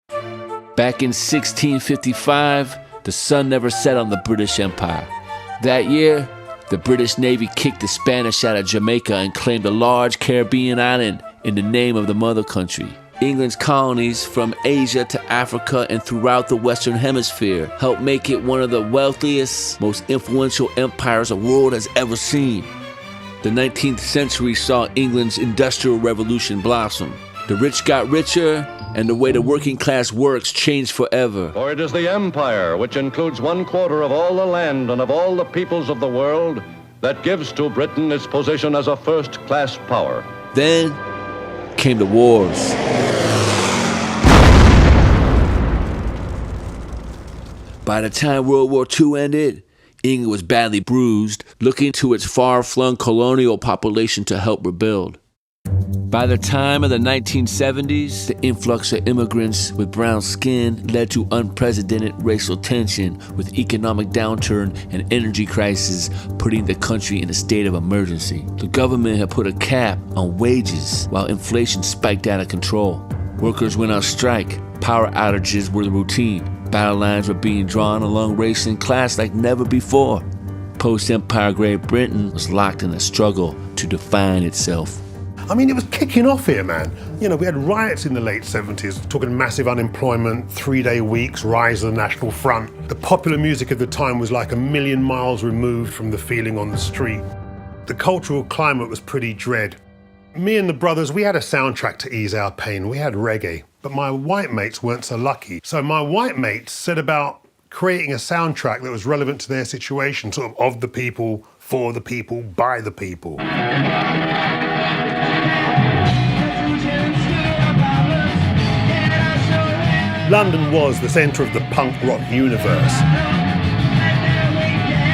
Back in 1655, the sun never set on the British Empire. That year, the British Navy kicked the Spanish out of Jamaica and claimed a large Caribbean island in the name of the mother country. England's colonies from Asia to Africa and throughout the Western Hemisphere helped make it one of the wealthiest, most influential empires the world has ever seen. The 19th century saw England's Industrial Revolution blossom. The rich got richer, and the way the working class works changed forever. For it is the empire, which includes 1/4 of all the land and of all the peoples of the world, that gives to Britain its position as a first-class power. Then came the wars. By the time World War II ended, England was badly bruised, looking to its far-flung colonial population to help rebuild. By the time of the 1970s, the influx of immigrants with brown skin led to unprecedented racial tension, with economic downturn and energy crisis putting the country in a state of emergency. The government had put a cap on wages while inflation spiked out of control. Workers went on strike. Power outages were the routine. Battle lines were being drawn along race and class like never before. Post-Empire Great Britain was locked in a struggle to define itself. I mean, it was kicking off here, man. You know, we had riots in the late 70s, talking massive unemployment, 3-day weeks, rise of the National Front. The popular music of the time was like a million miles removed from the feeling on the street. The cultural climate was pretty dread. Me and the brothers, we had a soundtrack to ease our pain. We had reggae, but my white mates weren't so lucky. So my white mates set about creating a soundtrack that was relevant to their situation, sort of the people, for the people, by the people. London was the centre of the punk rock universe.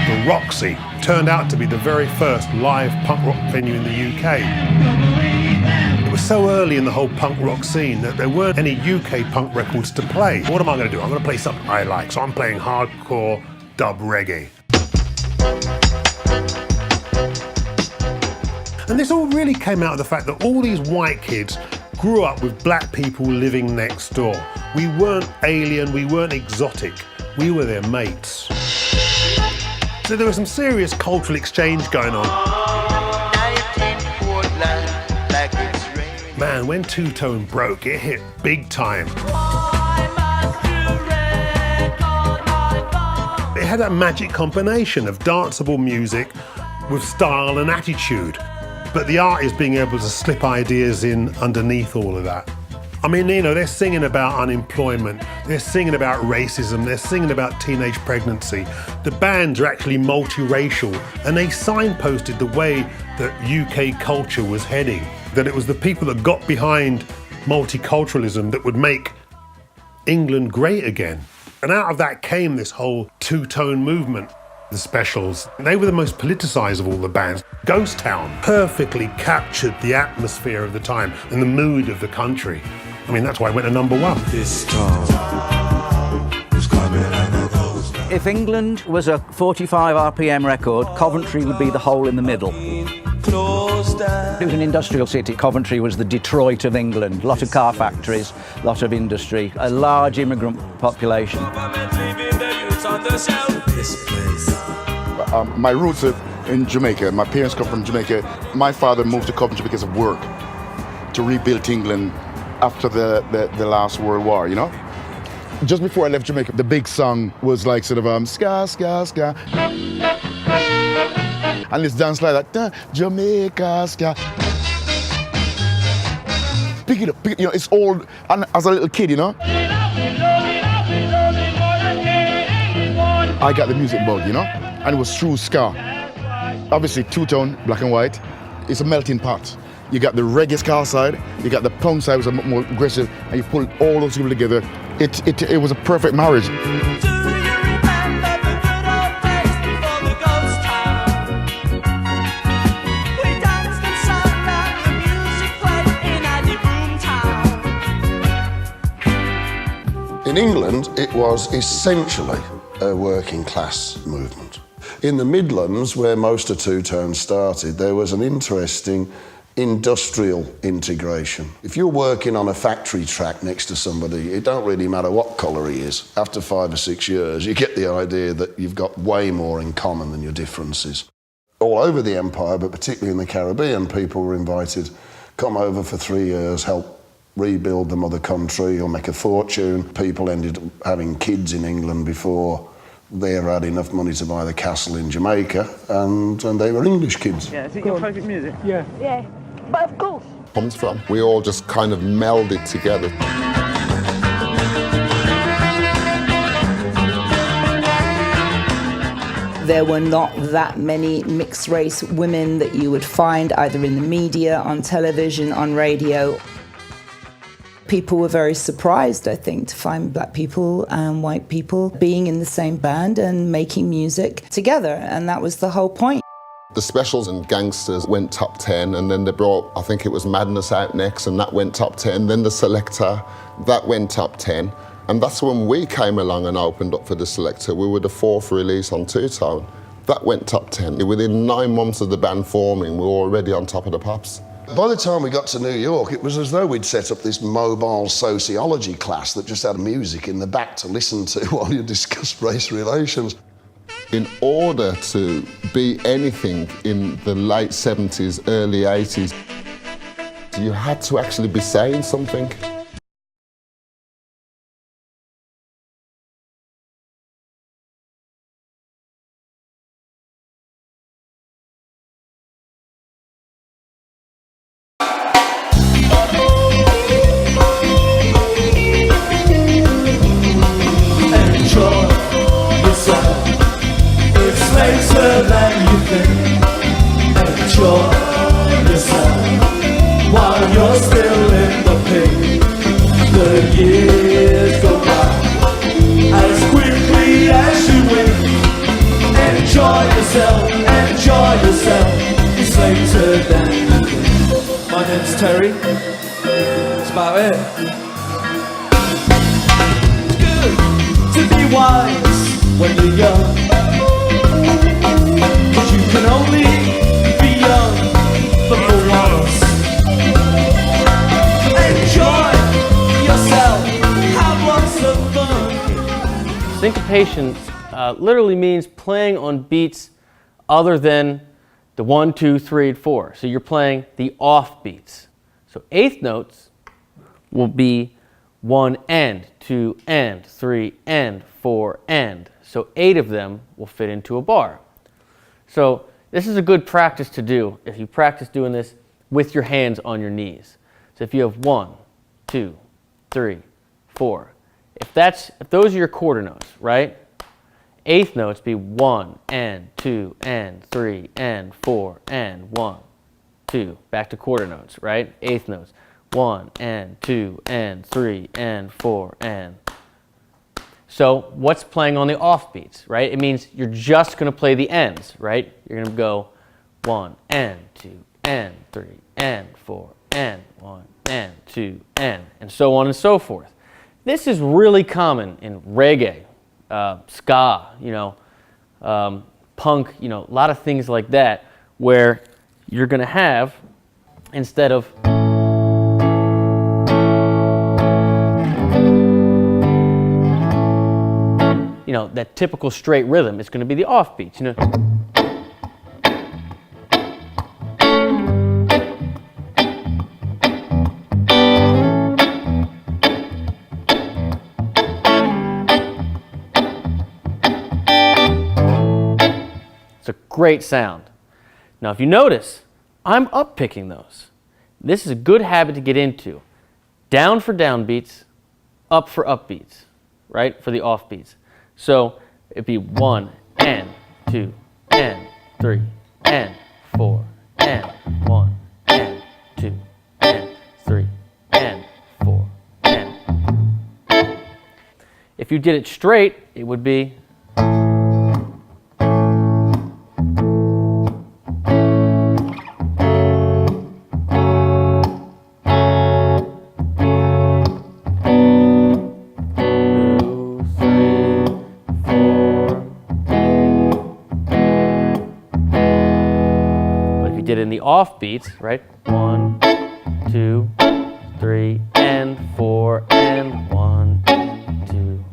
The Roxy turned out to be the very first live punk rock venue in the UK. It was so early in the whole punk rock scene that there weren't any UK punk records to play. What am I going to do? I'm going to play something I like, so I'm playing hardcore dub reggae. And this all really came out of the fact that all these white kids grew up with black people living next door. We weren't alien, we weren't exotic, we were their mates. So there was some serious cultural exchange going on. Man, when Two Tone broke, it hit big time. It had that magic combination of danceable music with style and attitude. But the art is being able to slip ideas in underneath all of that. I mean, you know, they're singing about unemployment, they're singing about racism, they're singing about teenage pregnancy. The bands are actually multiracial, and they signposted the way that UK culture was heading. That it was the people that got behind multiculturalism that would make England great again. And out of that came this whole two-tone movement. The Specials, they were the most politicised of all the bands. Ghost Town perfectly captured the atmosphere of the time and the mood of the country. I mean, that's why it went to #1. This town is coming and it goes down. If England was a 45 RPM record, Coventry would be the hole in the middle. It was an industrial city. Coventry was the Detroit of England. A lot of car factories, a lot of industry, a large immigrant population. My roots are in Jamaica. My parents come from Jamaica. My father moved to Coventry because of work, to rebuild England after the last World War, you know? Just before I left Jamaica, the big song was like sort of ska, ska, ska. And it's dance like that, Jamaica, ska. Pick it up, you know, it's old, and as a little kid, you know? I got the music bug, you know? And it was through ska. Obviously, two-tone, black and white, it's a melting pot. You got the reggae ska side, you got the punk side, which was more aggressive, and you pull all those people together. It was a perfect marriage. In England, it was essentially a working class movement. In the Midlands, where most of Two Tone started, there was an interesting industrial integration. If you're working on a factory track next to somebody, it don't really matter what colour he is. After 5 or 6 years, you get the idea that you've got way more in common than your differences. All over the empire, but particularly in the Caribbean, people were invited, come over for 3 years, help rebuild the mother country or make a fortune. People ended up having kids in England before they ever had enough money to buy the castle in Jamaica, and they were English kids. Yeah, is it your favourite music? Yeah. Yeah, but of course. Comes from. We all just kind of melded together. There were not that many mixed race women that you would find either in the media, on television, on radio. People were very surprised, I think, to find black people and white people being in the same band and making music together, and that was the whole point. The Specials and Gangsters went top 10, and then they brought, I think it was Madness out next, and that went top 10. Then the Selector, that went top 10. And that's when we came along and opened up for the Selector. We were the 4th release on Two Tone. That went top 10. Within 9 months of the band forming, we were already on top of the pops. By the time we got to New York, it was as though we'd set up this mobile sociology class that just had music in the back to listen to while you discussed race relations. In order to be anything in the late 70s, early 80s, you had to actually be saying something. Syncopation literally means playing on beats other than the 1, 2, 3, and 4. So you're playing the off beats. So eighth notes will be 1 and 2 and 3 and 4 and. So 8 of them will fit into a bar. So this is a good practice to do if you practice doing this with your hands on your knees. So if you have 1, 2, 3, 4. If those are your quarter notes, right? Eighth notes be 1 and 2 and 3 and 4 and 1, 2. Back to quarter notes, right? Eighth notes 1 and 2 and 3 and 4 and. So what's playing on the off beats, right? It means you're just going to play the ends, right? You're going to go 1 and 2 and 3 and 4 and 1 and 2 and so on and so forth. This is really common in reggae, ska, punk, a lot of things like that, where you're going to have, instead of that typical straight rhythm, it's going to be the off beats, It's a great sound. Now, if you notice, I'm up picking those. This is a good habit to get into. Down for down beats, up for up beats, right? For the off beats. So it'd be 1 and 2 and 3 and 4 and 1 and 2 and 3 and 4 and. If you did it straight, it would be. off beats, right? 1, 2, 3, and 4, and 1, 2.